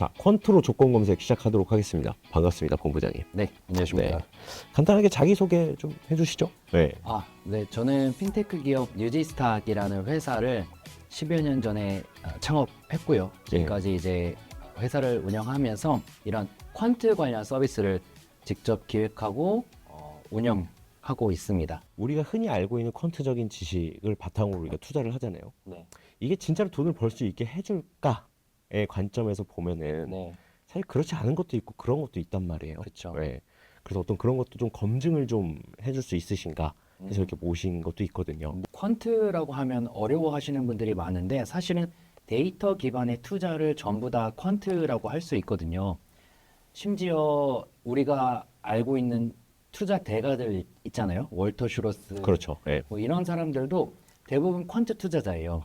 자, 퀀트로 조건 검색 시작하도록 하겠습니다. 반갑습니다, 본부장님. 네, 안녕하십니까. 네. 간단하게 자기소개 좀 해주시죠. 네. 네, 저는 핀테크 기업 뉴지스탁이라는 회사를 10여 년 전에 창업했고요. 지금까지 이제 회사를 운영하면서 이런 퀀트 관련 서비스를 직접 기획하고 운영하고 있습니다. 우리가 흔히 알고 있는 퀀트적인 지식을 바탕으로 우리가 투자를 하잖아요. 네. 이게 진짜로 돈을 벌 수 있게 해줄까의 관점에서 보면은 네. 사실 그렇지 않은 것도 있고 그런 것도 있단 말이에요. 그렇죠. 네. 그래서 어떤 그런 것도 좀 검증을 좀 해줄 수 있으신가 해서 이렇게 모신 것도 있거든요. 퀀트라고 하면 어려워하시는 분들이 많은데 사실은 데이터 기반의 투자를 전부 다 퀀트라고 할 수 있거든요. 심지어 우리가 알고 있는 투자 대가들 있잖아요. 월터 슈로스, 그렇죠. 네. 뭐 이런 사람들도 대부분 퀀트 투자자예요.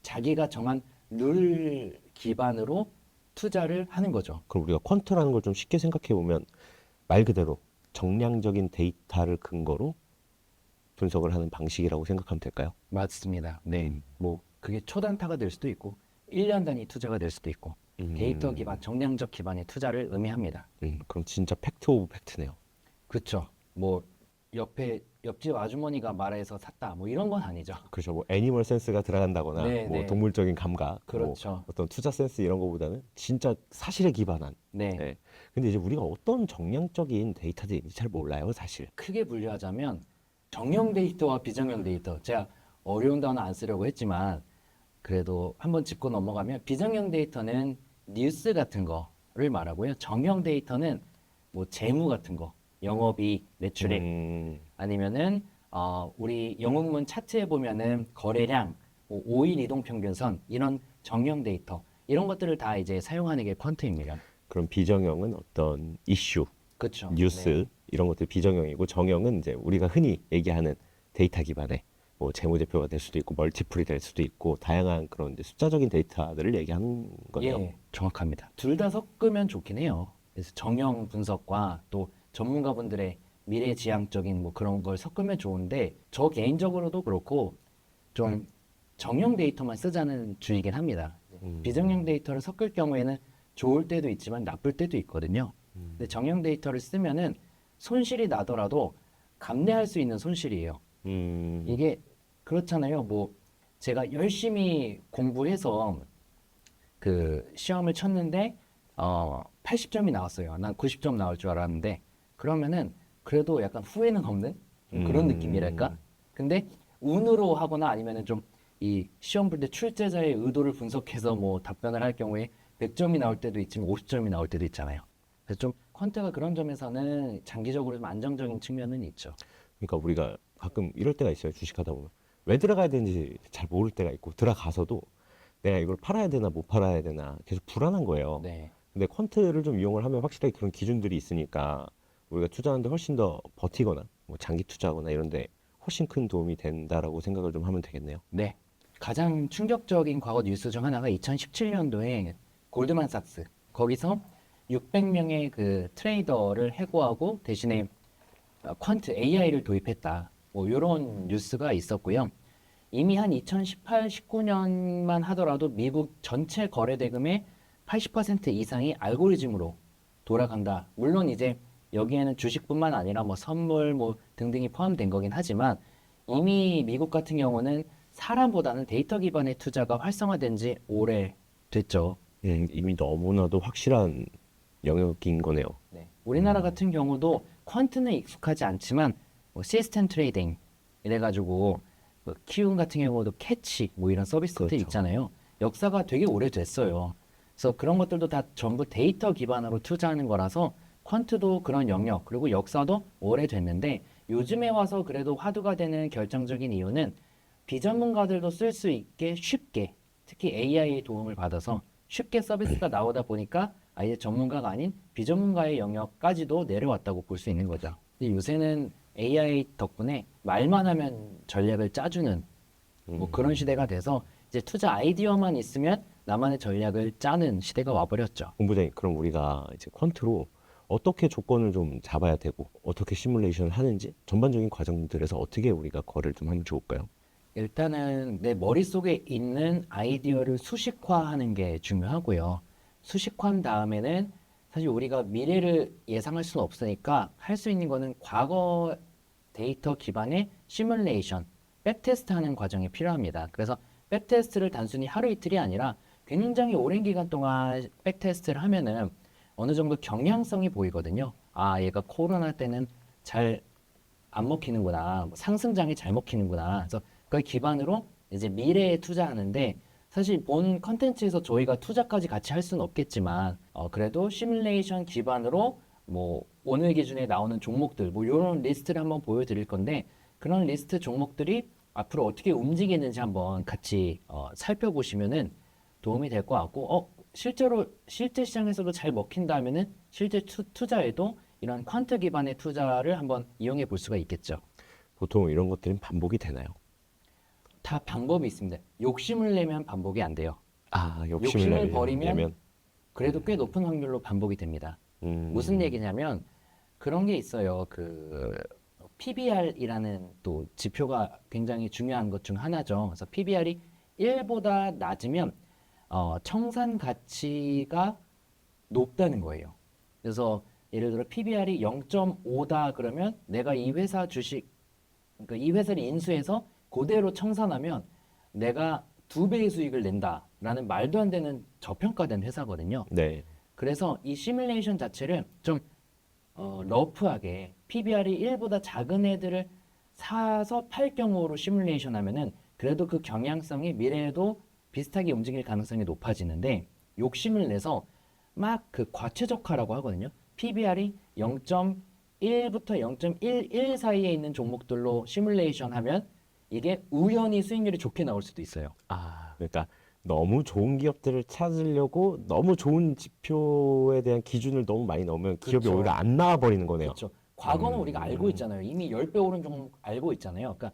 자기가 정한 룰 기반으로 투자를 하는 거죠. 그럼 우리가 퀀트라는 걸 좀 쉽게 생각해 보면 말 그대로 정량적인 데이터를 근거로 분석을 하는 방식이라고 생각하면 될까요? 맞습니다. 네. 뭐 그게 초단타가 될 수도 있고 1년 단위 투자가 될 수도 있고 데이터 기반, 정량적 기반의 투자를 의미합니다. 그럼 진짜 팩트 오브 팩트네요. 그렇죠. 뭐 옆집 아주머니가 말해서 샀다. 뭐 이런 건 아니죠. 그렇죠. 뭐 애니멀 센스가 들어간다거나 네, 뭐 네. 동물적인 감각, 뭐 그렇죠. 어떤 투자 센스 이런 거보다는 진짜 사실에 기반한. 네. 네. 근데 이제 우리가 어떤 정량적인 데이터들인지 잘 몰라요, 사실. 크게 분류하자면 정형 데이터와 비정형 데이터. 제가 어려운 단어 안 쓰려고 했지만 그래도 한번 짚고 넘어가면 비정형 데이터는 뉴스 같은 거를 말하고요. 정형 데이터는 뭐 재무 같은 거, 영업이익, 매출액 아니면은 우리 영웅문 차트에 보면은 거래량, 뭐 5일 이동 평균선 이런 정형 데이터 이런 것들을 다 이제 사용하는 게 퀀트입니다. 그럼 비정형은 어떤 이슈, 그렇죠. 뉴스 네. 이런 것들 비정형이고 정형은 이제 우리가 흔히 얘기하는 데이터 기반의 뭐 재무제표가 될 수도 있고 멀티플이 될 수도 있고 다양한 그런 이제 숫자적인 데이터들을 얘기하는 거네요. 예, 정확합니다. 둘 다 섞으면 좋긴 해요. 그래서 정형 분석과 또 전문가분들의 미래지향적인 뭐 그런 걸 섞으면 좋은데 저 개인적으로도 그렇고 좀 정형 데이터만 쓰자는 주의긴 합니다. 비정형 데이터를 섞을 경우에는 좋을 때도 있지만 나쁠 때도 있거든요. 근데 정형 데이터를 쓰면은 손실이 나더라도 감내할 수 있는 손실이에요. 이게 그렇잖아요. 뭐 제가 열심히 공부해서 그 시험을 쳤는데 80점이 나왔어요. 난 90점 나올 줄 알았는데 그러면은 그래도 약간 후회는 없는 좀 그런 느낌이랄까? 근데 운으로 하거나 아니면은 좀 이 시험 볼 때 출제자의 의도를 분석해서 뭐 답변을 할 경우에 100점이 나올 때도 있지만 50점이 나올 때도 있잖아요. 그래서 좀 퀀트가 그런 점에서는 장기적으로 좀 안정적인 측면은 있죠. 그러니까 우리가 가끔 이럴 때가 있어요. 주식하다 보면 왜 들어가야 되는지 잘 모를 때가 있고 들어가서도 내가 이걸 팔아야 되나 못 팔아야 되나 계속 불안한 거예요. 네. 근데 퀀트를 좀 이용을 하면 확실하게 그런 기준들이 있으니까 우리가 투자하는데 훨씬 더 버티거나 뭐 장기 투자하거나 이런데 훨씬 큰 도움이 된다라고 생각을 좀 하면 되겠네요. 네. 가장 충격적인 과거 뉴스 중 하나가 2017년도에 골드만삭스 거기서 600명의 그 트레이더를 해고하고 대신에 퀀트 AI를 도입했다. 뭐 이런 뉴스가 있었고요. 이미 한 2018, 19년만 하더라도 미국 전체 거래 대금의 80% 이상이 알고리즘으로 돌아간다. 물론 이제 여기에는 주식뿐만 아니라 뭐 선물 뭐 등등이 포함된 거긴 하지만 이미 미국 같은 경우는 사람보다는 데이터 기반의 투자가 활성화된 지 오래 됐죠. 이미 너무나도 확실한 영역인 거네요. 네. 우리나라 같은 경우도 퀀트는 익숙하지 않지만 뭐 시스템 트레이딩 이래가지고 뭐 키움 같은 경우도 캐치 뭐 이런 서비스들 그렇죠. 있잖아요. 역사가 되게 오래됐어요. 그래서 그런 것들도 다 전부 데이터 기반으로 투자하는 거라서 퀀트도 그런 영역 그리고 역사도 오래됐는데 요즘에 와서 그래도 화두가 되는 결정적인 이유는 비전문가들도 쓸 수 있게 쉽게 특히 AI의 도움을 받아서 쉽게 서비스가 나오다 보니까 아예 전문가가 아닌 비전문가의 영역까지도 내려왔다고 볼 수 있는 거죠. 근데 요새는 AI 덕분에 말만 하면 전략을 짜주는 뭐 그런 시대가 돼서 이제 투자 아이디어만 있으면 나만의 전략을 짜는 시대가 와버렸죠. 본부장님, 그럼 우리가 이제 퀀트로 어떻게 조건을 좀 잡아야 되고 어떻게 시뮬레이션을 하는지 전반적인 과정들에서 어떻게 우리가 거래를 좀 하면 좋을까요? 일단은 내 머릿속에 있는 아이디어를 수식화하는 게 중요하고요. 수식화한 다음에는 사실 우리가 미래를 예상할 수는 없으니까 할 수 있는 거는 과거 데이터 기반의 시뮬레이션, 백테스트 하는 과정이 필요합니다. 그래서 백테스트를 단순히 하루 이틀이 아니라 굉장히 오랜 기간 동안 백테스트를 하면은 어느 정도 경향성이 보이거든요. 아, 얘가 코로나 때는 잘 안 먹히는구나. 뭐 상승장이 잘 먹히는구나. 그래서 그걸 기반으로 이제 미래에 투자하는데 사실 본 컨텐츠에서 저희가 투자까지 같이 할 수는 없겠지만 그래도 시뮬레이션 기반으로 뭐 오늘 기준에 나오는 종목들 뭐 이런 리스트를 한번 보여드릴 건데 그런 리스트 종목들이 앞으로 어떻게 움직이는지 한번 같이 살펴보시면은 도움이 될 것 같고 실제로 실제 시장에서도 잘 먹힌다면은 실제 투자에도 이런 퀀트 기반의 투자를 한번 이용해 볼 수가 있겠죠. 보통 이런 것들은 반복이 되나요? 다 방법이 있습니다. 욕심을 내면 반복이 안 돼요. 아, 욕심을 버리면 내면 그래도 꽤 높은 확률로 반복이 됩니다. 무슨 얘기냐면 그런 게 있어요. 그 PBR이라는 또 지표가 굉장히 중요한 것 중 하나죠. 그래서 PBR이 1보다 낮으면 청산 가치가 높다는 거예요. 그래서 예를 들어 PBR이 0.5다 그러면 내가 이 회사 주식, 그러니까 이 회사를 인수해서 그대로 청산하면 내가 2배의 수익을 낸다라는 말도 안 되는 저평가된 회사거든요. 네. 그래서 이 시뮬레이션 자체를 좀 러프하게 PBR이 1보다 작은 애들을 사서 팔 경우로 시뮬레이션 하면은 그래도 그 경향성이 미래에도 비슷하게 움직일 가능성이 높아지는데 욕심을 내서 막 그 과최적화라고 하거든요. PBR이 0.1부터 0.11 사이에 있는 종목들로 시뮬레이션 하면 이게 우연히 수익률이 좋게 나올 수도 있어요. 아, 그러니까 너무 좋은 기업들을 찾으려고 너무 좋은 지표에 대한 기준을 너무 많이 넣으면 기업이 그쵸. 오히려 안 나와 버리는 거네요. 그렇죠. 과거는 우리가 알고 있잖아요. 이미 10배 오른 종목 알고 있잖아요. 그러니까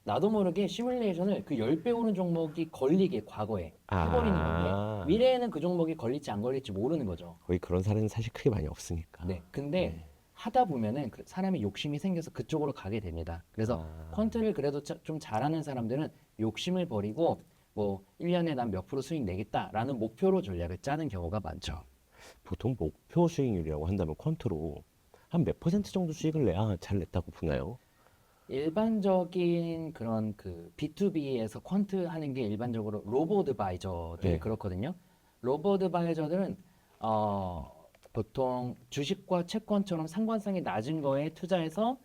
나도 모르게 시뮬레이션을 그 10배 오른 종목이 걸리게 과거에 해버리는 건데 아, 미래에는 그 종목이 걸릴지 안 걸릴지 모르는 거죠. 거의 그런 사례는 사실 크게 많이 없으니까. 네. 근데 하다 보면은 그 사람이 욕심이 생겨서 그쪽으로 가게 됩니다. 그래서 퀀트를 그래도 좀 잘하는 사람들은 욕심을 버리고 뭐 1년에 난 몇 프로 수익 내겠다라는 목표로 전략을 짜는 경우가 많죠. 보통 목표 수익률이라고 한다면 퀀트로 한 몇 퍼센트 정도 수익을 내야 잘 냈다고 보나요? 일반적인 그런 그 B2B에서 퀀트 하는 게 일반적으로 로보드바이저들 네. 그렇거든요. 로보드바이저들은 보통 주식과 채권처럼 상관성이 낮은 거에 투자해서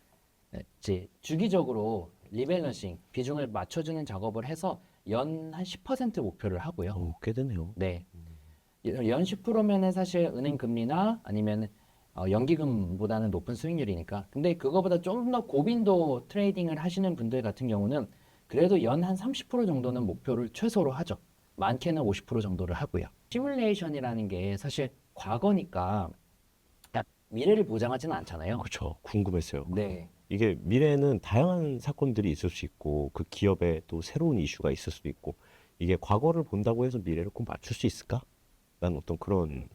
이제 주기적으로 리밸런싱 비중을 맞춰주는 작업을 해서 연 한 10% 목표를 하고요. 오, 꽤 되네요. 네. 연 10%면은 사실 은행 금리나 아니면 연기금보다는 높은 수익률이니까. 근데 그거보다 좀 더 고빈도 트레이딩을 하시는 분들 같은 경우는 그래도 연 한 30% 정도는 목표를 최소로 하죠. 많게는 50% 정도를 하고요. 시뮬레이션이라는 게 사실 과거니까 딱 미래를 보장하지는 않잖아요. 그렇죠. 궁금했어요. 네. 이게 미래에는 다양한 사건들이 있을 수 있고 그 기업에 또 새로운 이슈가 있을 수도 있고 이게 과거를 본다고 해서 미래를 꼭 맞출 수 있을까? 라는 어떤 그런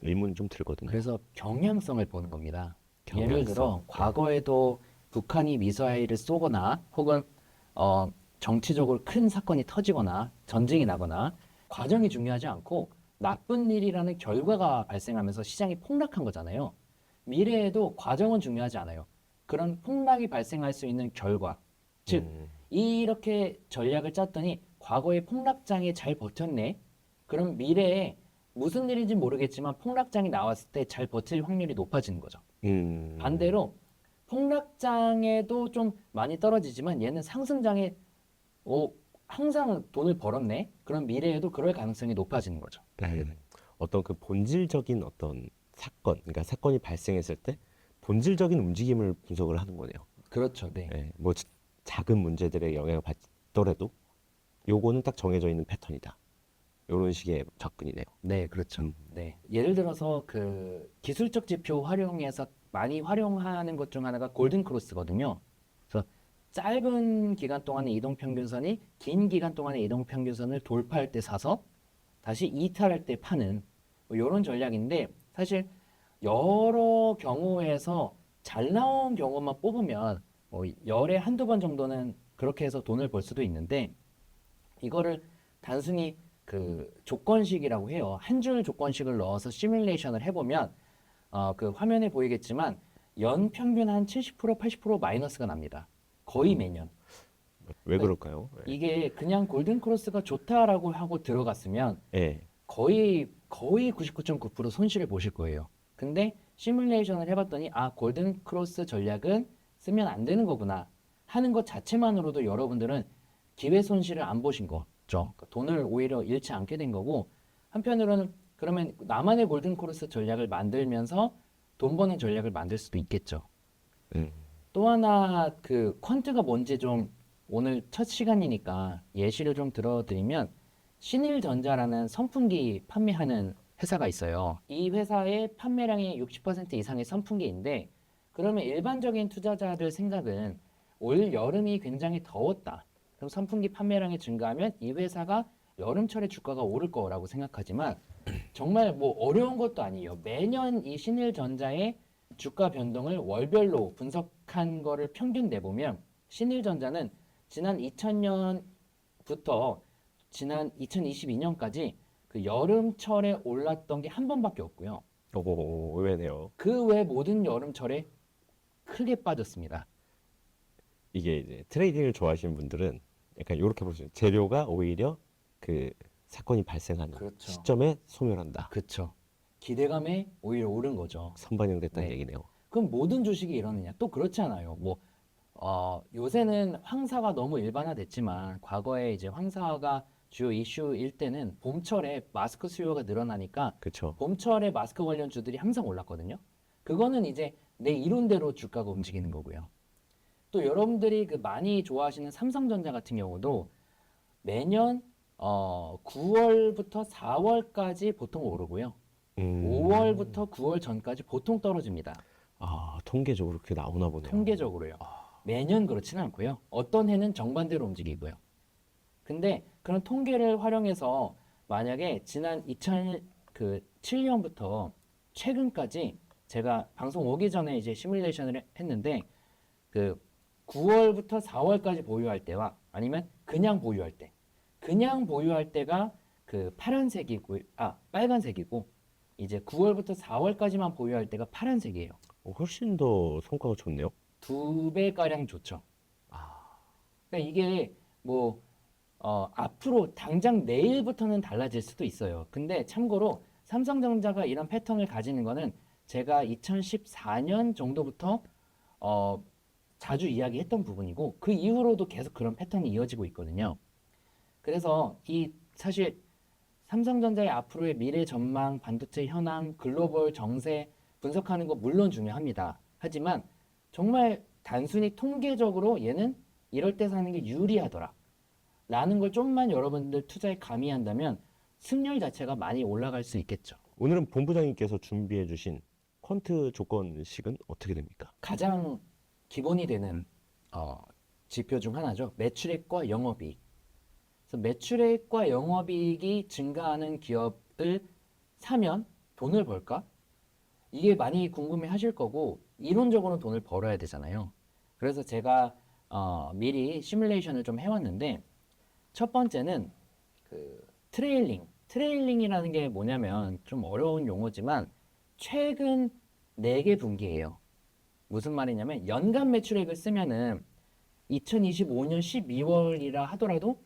의문이 좀 들거든요. 그래서 경향성을 보는 겁니다. 예를 경향성. 들어 과거에도 북한이 미사일을 쏘거나 혹은 정치적으로 큰 사건이 터지거나 전쟁이 나거나 과정이 중요하지 않고 나쁜 일이라는 결과가 발생하면서 시장이 폭락한 거잖아요. 미래에도 과정은 중요하지 않아요. 그런 폭락이 발생할 수 있는 결과, 즉 이렇게 전략을 짰더니 과거의 폭락장에 잘 버텼네. 그럼 미래에 무슨 일인지 모르겠지만 폭락장이 나왔을 때 잘 버틸 확률이 높아지는 거죠. 반대로 폭락장에도 좀 많이 떨어지지만 얘는 상승장에 항상 돈을 벌었네. 그럼 미래에도 그럴 가능성이 높아지는 거죠. 어떤 그 본질적인 어떤 사건, 그러니까 사건이 발생했을 때 본질적인 움직임을 분석을 하는 거네요. 그렇죠. 네. 예, 뭐 작은 문제들의 영향을 받더라도 요거는 딱 정해져 있는 패턴이다. 이런 식의 접근이네요. 네, 그렇죠. 네. 예를 들어서 그 기술적 지표 활용해서 많이 활용하는 것 중 하나가 골든 크로스거든요. 그래서 짧은 기간 동안의 이동 평균선이 긴 기간 동안의 이동 평균선을 돌파할 때 사서 다시 이탈할 때 파는 뭐 이런 전략인데 사실 여러 경우에서 잘 나온 경우만 뽑으면 뭐 열에 한두 번 정도는 그렇게 해서 돈을 벌 수도 있는데 이거를 단순히 그 조건식이라고 해요. 한 줄 조건식을 넣어서 시뮬레이션을 해보면 그 화면에 보이겠지만 연 평균 한 70% 80% 마이너스가 납니다. 거의 매년. 왜 그럴까요? 이게 그냥 골든 크로스가 좋다라고 하고 들어갔으면 예. 거의 99.9% 손실을 보실 거예요. 근데 시뮬레이션을 해봤더니 골든 크로스 전략은 쓰면 안 되는 거구나 하는 것 자체만으로도 여러분들은 기회 손실을 안 보신 거죠. 그러니까 돈을 오히려 잃지 않게 된 거고, 한편으로는 그러면 나만의 골든 크로스 전략을 만들면서 돈 버는 전략을 만들 수도 있겠죠. 음. 또 하나 그 퀀트가 뭔지 좀 오늘 첫 시간이니까 예시를 좀 들어드리면, 신일전자라는 선풍기 판매하는 회사가 있어요. 이 회사의 판매량의 60% 이상의 선풍기인데, 그러면 일반적인 투자자들 생각은 올 여름이 굉장히 더웠다. 그럼 선풍기 판매량이 증가하면 이 회사가 여름철에 주가가 오를 거라고 생각하지만, 정말 뭐 어려운 것도 아니에요. 매년 이 신일전자의 주가 변동을 월별로 분석한 거를 평균 내보면, 신일전자는 지난 2000년부터 지난 2022년까지 그 여름철에 올랐던 게 한 번밖에 없고요. 오, 의외네요. 그 외 모든 여름철에 크게 빠졌습니다. 이게 이제 트레이딩을 좋아하시는 분들은 약간 이렇게 볼 수 있어요. 재료가 오히려 그 사건이 발생하는 그렇죠. 시점에 소멸한다. 그렇죠. 기대감에 오히려 오른 거죠. 선반영됐다는 네. 얘기네요. 그럼 모든 주식이 이러느냐? 또 그렇지 않아요. 뭐 요새는 황사가 너무 일반화됐지만, 과거에 이제 황사가 주요 이슈일 때는 봄철에 마스크 수요가 늘어나니까 그렇죠. 봄철에 마스크 관련 주들이 항상 올랐거든요. 그거는 이제 내 이론대로 주가가 움직이는 거고요. 또 여러분들이 그 많이 좋아하시는 삼성전자 같은 경우도 매년 9월부터 4월까지 보통 오르고요. 5월부터 9월 전까지 보통 떨어집니다. 통계적으로 그렇게 나오나 보네요. 통계적으로요. 매년 그렇지는 않고요. 어떤 해는 정반대로 움직이고요. 근데 그런 통계를 활용해서 만약에 지난 2007년부터 최근까지, 제가 방송 오기 전에 이제 시뮬레이션을 했는데, 그 9월부터 4월까지 보유할 때와 아니면 그냥 보유할 때, 그냥 보유할 때가 그 빨간색이고, 이제 9월부터 4월까지만 보유할 때가 파란색이에요. 훨씬 더 성과가 좋네요. 2배가량 좋죠. 그러니까 이게 뭐 앞으로 당장 내일부터는 달라질 수도 있어요. 근데 참고로 삼성전자가 이런 패턴을 가지는 거는 제가 2014년 정도부터 자주 이야기했던 부분이고, 그 이후로도 계속 그런 패턴이 이어지고 있거든요. 그래서 이 사실 삼성전자의 앞으로의 미래 전망, 반도체 현황, 글로벌 정세 분석하는 거 물론 중요합니다. 하지만 정말 단순히 통계적으로 얘는 이럴 때 사는 게 유리하더라 라는 걸 좀만 여러분들 투자에 가미한다면 승률 자체가 많이 올라갈 수 있겠죠. 오늘은 본부장님께서 준비해 주신 퀀트 조건식은 어떻게 됩니까? 가장 기본이 되는 지표 중 하나죠. 매출액과 영업이익. 그래서 매출액과 영업이익이 증가하는 기업을 사면 돈을 벌까? 이게 많이 궁금해 하실 거고, 이론적으로는 돈을 벌어야 되잖아요. 그래서 제가 미리 시뮬레이션을 좀 해왔는데, 첫 번째는 그 트레일링이라는 게 뭐냐면 좀 어려운 용어지만 최근 4개 분기예요. 무슨 말이냐면 연간 매출액을 쓰면은 2025년 12월이라 하더라도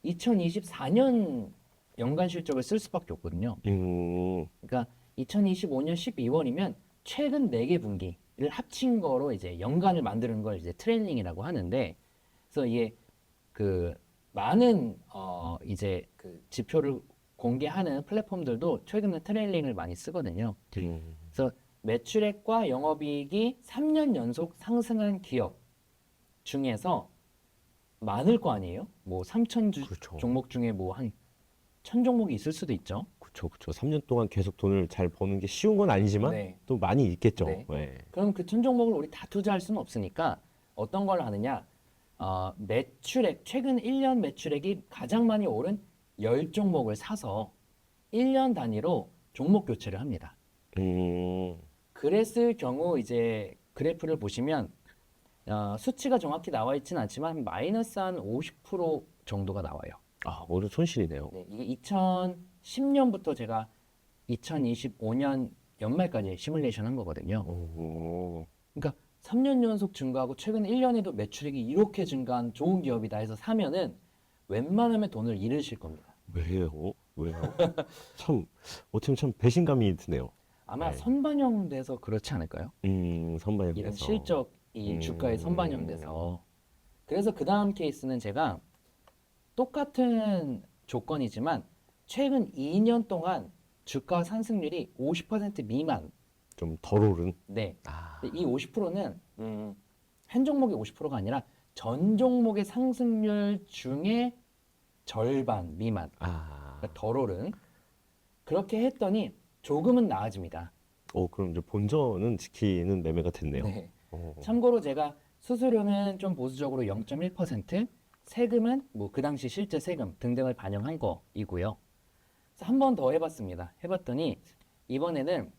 2024년 연간 실적을 쓸 수밖에 없거든요. 그러니까 2025년 12월이면 최근 4개 분기를 합친 거로 이제 연간을 만드는 걸 이제 트레일링이라고 하는데, 그래서 이게 그 많은 이제 그 지표를 공개하는 플랫폼들도 최근에 트레일링을 많이 쓰거든요. 그래서 매출액과 영업이익이 3년 연속 상승한 기업 중에서 많을 거 아니에요? 뭐 3천 그렇죠. 종목 중에 뭐 한 1,000종목이 있을 수도 있죠. 그렇죠. 3년 동안 계속 돈을 잘 버는 게 쉬운 건 아니지만 네. 또 많이 있겠죠. 네. 네. 그럼 그 1,000종목을 우리 다 투자할 수는 없으니까 어떤 걸 하느냐? 매출액, 최근 1년 매출액이 가장 많이 오른 10종목을 사서 1년 단위로 종목 교체를 합니다. 그랬을 경우 이제 그래프를 보시면 수치가 정확히 나와 있지는 않지만 마이너스 한 50% 정도가 나와요. 아, 오히려 손실이네요. 네, 이게 2010년부터 제가 2025년 연말까지 시뮬레이션 한 거거든요. 오, 그러니까 3년 연속 증가하고 최근 1년에도 매출액이 이렇게 증가한 좋은 기업이다 해서 사면은 웬만하면 돈을 잃으실 겁니다. 왜요? 왜요? 참, 어떻게 보면 참 배신감이 드네요. 아마 네. 선반영돼서 그렇지 않을까요? 이런 선반영돼서. 실적이 주가에 선반영돼서. 그래서 그 다음 케이스는 제가 똑같은 조건이지만 최근 2년 동안 주가 상승률이 50% 미만. 좀 덜 오른. 네. 아, 근데 이 50%는 한 종목의 50%가 아니라 전 종목의 상승률 중에 절반 미만. 아, 그러니까 덜 오른. 그렇게 했더니 조금은 나아집니다. 그럼 이제 본전은 지키는 매매가 됐네요. 네. 어, 참고로 제가 수수료는 좀 보수적으로 0.1%, 세금은 뭐 그 당시 실제 세금 등등을 반영한 거이고요. 한 번 더 해봤습니다. 해봤더니 이번에는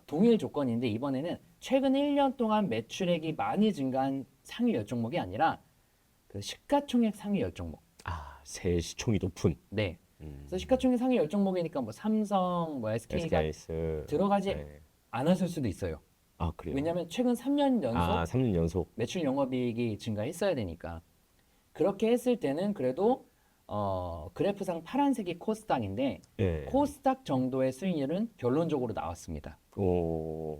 동일 조건인데 이번에는 최근 1년 동안 매출액이 많이 증가한 상위 10종목이 아니라 그 시가총액 상위 10종목. 아, 새 시총이 높은. 네. 그래서 시가총액 상위 10종목이니까 뭐 삼성, 뭐 SK가 SKS. 들어가지 네. 않았을 수도 있어요. 아, 그래요? 왜냐하면 최근 3년 연속 3년 연속. 매출 영업이익이 증가했어야 되니까. 그렇게 했을 때는 그래도 그래프상 파란색이 코스닥인데 예. 코스닥 정도의 수익률은 결론적으로 나왔습니다. 오,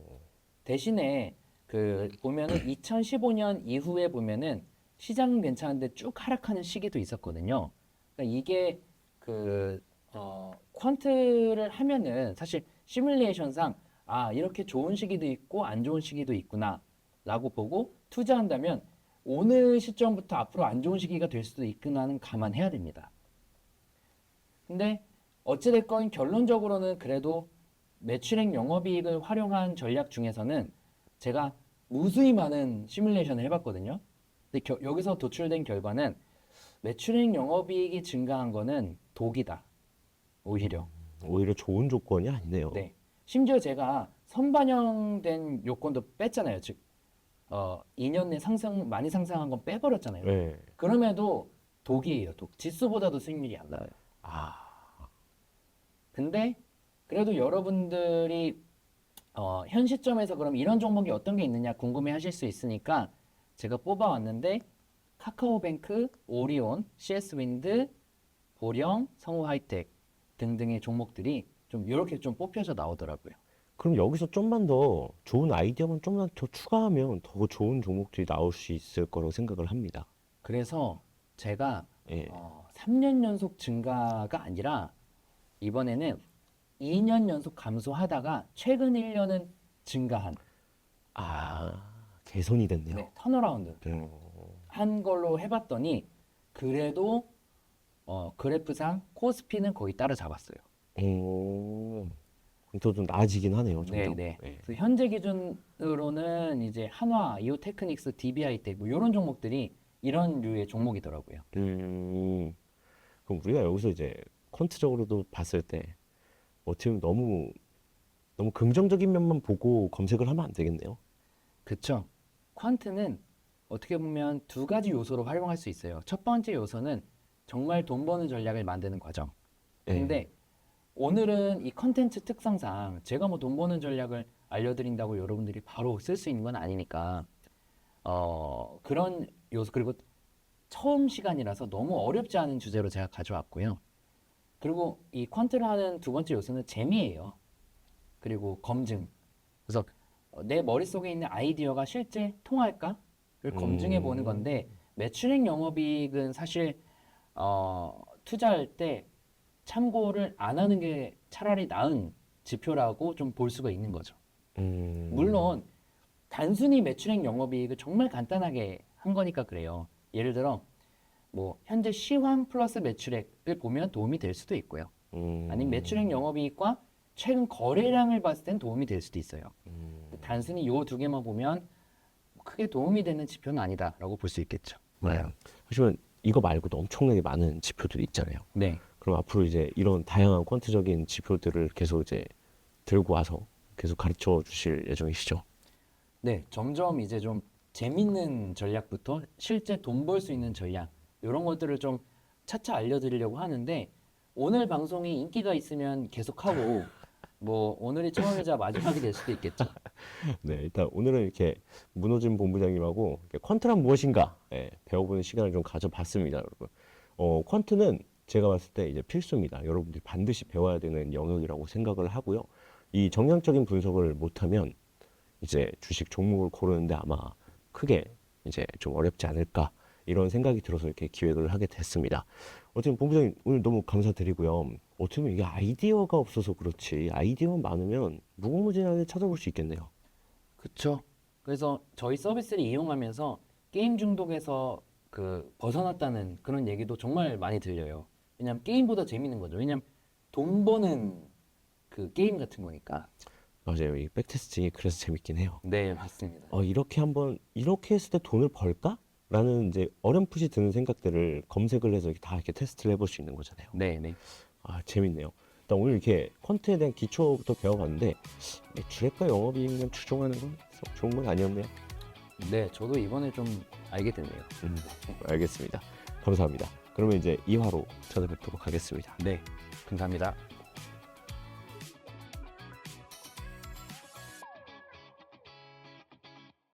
대신에 그 보면은 2015년 이후에 보면은 시장은 괜찮은데 쭉 하락하는 시기도 있었거든요. 그러니까 이게 그 퀀트를 하면은 사실 시뮬레이션상 아 이렇게 좋은 시기도 있고 안 좋은 시기도 있구나라고 보고 투자한다면 오늘 시점부터 앞으로 안 좋은 시기가 될 수도 있구나는 감안해야 됩니다. 근데 어찌됐건 결론적으로는 그래도 매출액 영업이익을 활용한 전략 중에서는 제가 무수히 많은 시뮬레이션을 해봤거든요. 근데 여기서 도출된 결과는 매출액 영업이익이 증가한 거는 독이다. 오히려. 오히려 좋은 조건이 아니네요. 네. 심지어 제가 선반영된 요건도 뺐잖아요. 즉, 2년 내 많이 상승한 건 빼버렸잖아요. 네. 그럼에도 독이에요. 독. 지수보다도 수익률이 안 나와요. 아, 근데 그래도 여러분들이 현 시점에서 그럼 이런 종목이 어떤 게 있느냐 궁금해 하실 수 있으니까 제가 뽑아왔는데 카카오뱅크, 오리온, CS윈드, 보령, 성우하이텍 등등의 종목들이 좀 이렇게 좀 뽑혀서 나오더라고요. 그럼 여기서 좀만 더 좋은 아이디어만 좀만 더 추가하면 더 좋은 종목들이 나올 수 있을 거라고 생각을 합니다. 그래서 제가 예. 3년 연속 증가가 아니라 이번에는 2년 연속 감소하다가 최근 1년은 증가한 개선이 됐네요. 네, 턴어라운드 네. 한 걸로 해봤더니 그래도 그래프상 코스피는 거의 따라잡았어요. 오, 좀 나아지긴 하네요. 네, 점점. 네. 예. 그래서 현재 기준으로는 이제 한화, 이오테크닉스, DB하이텍 뭐 이런 종목들이 이런 류의 종목이더라고요. 그럼 우리가 여기서 이제 퀀트적으로도 봤을 때 어떻게 보면 너무 긍정적인 면만 보고 검색을 하면 안 되겠네요. 그쵸? 퀀트는 어떻게 보면 두 가지 요소로 활용할 수 있어요. 첫 번째 요소는 정말 돈 버는 전략을 만드는 과정. 예. 근데 오늘은 이 컨텐츠 특성상 제가 뭐 돈 버는 전략을 알려드린다고 여러분들이 바로 쓸 수 있는 건 아니니까 그런 요소 그리고 처음 시간이라서 너무 어렵지 않은 주제로 제가 가져왔고요. 그리고 이 퀀트를 하는 두 번째 요소는 재미예요. 그리고 검증. 그래서 내 머릿속에 있는 아이디어가 실제 통할까를 검증해 보는 건데 매출액 영업이익은 사실 투자할 때 참고를 안 하는 게 차라리 나은 지표라고 좀 볼 수가 있는 거죠. 물론 단순히 매출액 영업이익을 정말 간단하게 한 거니까 그래요. 예를 들어 뭐 현재 시황 플러스 매출액을 보면 도움이 될 수도 있고요. 아니면 매출액 영업이익과 최근 거래량을 봤을 땐 도움이 될 수도 있어요. 단순히 요 두 개만 보면 크게 도움이 되는 지표는 아니다라고 볼 수 있겠죠. 네. 하지만 이거 말고도 엄청나게 많은 지표들이 있잖아요. 네. 그럼 앞으로 이제 이런 다양한 퀀트적인 지표들을 계속 이제 들고 와서 계속 가르쳐 주실 예정이시죠? 네, 점점 이제 좀 재밌는 전략부터 실제 돈 벌 수 있는 전략 이런 것들을 좀 차차 알려드리려고 하는데 오늘 방송이 인기가 있으면 계속하고 뭐 오늘이 처음이자 마지막이 될 수도 있겠죠. 네, 일단 오늘은 이렇게 문호준 본부장님하고 이렇게 퀀트란 무엇인가 배워보는 시간을 좀 가져봤습니다, 여러분. 퀀트는 제가 봤을 때 이제 필수입니다. 여러분들이 반드시 배워야 되는 영역이라고 생각을 하고요. 이 정량적인 분석을 못하면 이제 주식 종목을 고르는데 아마 크게 이제 좀 어렵지 않을까 이런 생각이 들어서 이렇게 기획을 하게 됐습니다. 어쨌든 본부장님 오늘 너무 감사드리고요. 어떻게 보면 이게 아이디어가 없어서 그렇지 아이디어만 많으면 무궁무진하게 찾아볼 수 있겠네요. 그쵸. 그래서 저희 서비스를 이용하면서 게임 중독에서 그 벗어났다는 그런 얘기도 정말 많이 들려요. 왜냐면 게임보다 재밌는 거죠. 왜냐면 돈 버는 그 게임 같은 거니까. 맞아요. 이 백테스팅이 그래서 재밌긴 해요. 네, 맞습니다. 이렇게 한번 이렇게 했을 때 돈을 벌까? 라는 이제 어렴풋이 드는 생각들을 검색을 해서 이렇게 다 이렇게 테스트를 해볼 수 있는 거잖아요. 네, 네. 재밌네요. 일단 오늘 이렇게 퀀트에 대한 기초부터 배워봤는데 주례가 영업이익률 추종하는 건 썩 좋은 건 아니었네요. 네, 저도 이번에 좀 알게 됐네요. 알겠습니다. 감사합니다. 그러면 이제 2화로 찾아뵙도록 하겠습니다. 네, 감사합니다.